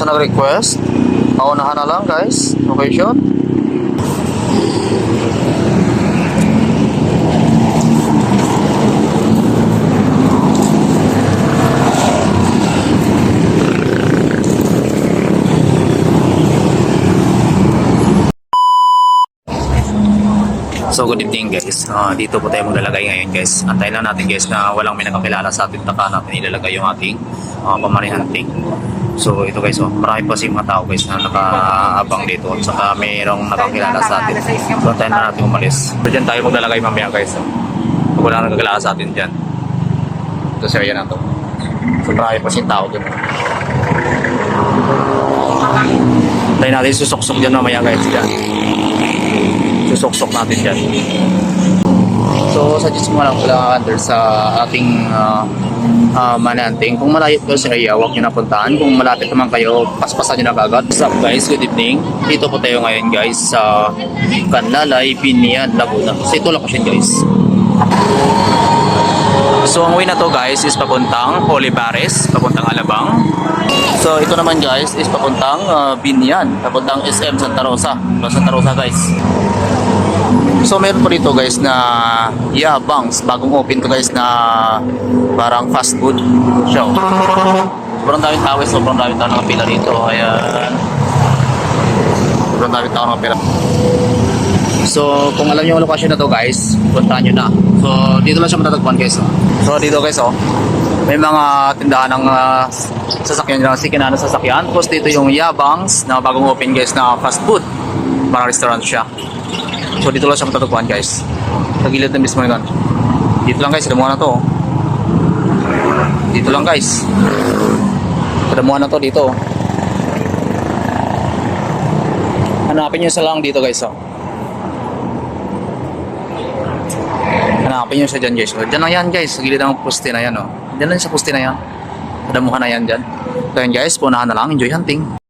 sa nag-request. Paunahan na lang guys. Location. So good evening guys. Dito po tayo maglalagay ngayon guys. Antayin lang natin guys na walang may nakakilala sa atin. Taka natin ilalagay yung ating pamarihante. So ito guys, marami pa si mga tao guys na nakaabang dito. At saka mayroong nakakilala sa atin. So antayin na natin umalis. So dyan tayo maglalagay mamaya guys. Pag wala nakakilala sa atin dyan. Ito sa area na to. So marami pa si tao dyan. Antayin natin susuksok dyan mamaya guys dyan. Susok-sok natin dyan. So, suggest mo lang pala under sa ating mananting. Kung malayo po sa area, huwag nyo napuntahan. Kung malapit naman kayo, paspasan nyo na kagad. What's up guys? Good evening. Dito po tayo ngayon guys sa Canlalay, Binian, Laguna. So, ito location guys. So, ang way na to guys is papuntang Olivares, papuntang Alabang. So, ito naman guys is papuntang Binian, papuntang SM Santa Rosa. So, Santa Rosa guys. So meron po dito guys na Yabangs, bagong open to guys na parang fast food show. Sobrang daming tao, sobrang daming tao nakapila dito. Ayan. Sobrang daming tao nakapila. So kung alam niyo ang location na to guys, puntahan niyo na. So dito lang siya matatagpuan guys. So dito guys may mga tindahan ng sasakyan ng sikinan ng sasakyan. Tapos dito yung Yabangs na bagong open guys na fast food. Parang restaurant siya. So dito lang siya matatagpuan guys. Sa gilid na mismo nito. Dito lang guys, damuhan na to. Dito lang guys. Damuhan na to dito. Hanapin nyo sa lang dito guys. Hanapin nyo siya dyan guys. So, dyan lang yan guys. Sa gilid ng poste na yan. Dyan lang sa poste na yan. Damuhan na yan dyan. So yan guys, punahan na lang. Enjoy hunting.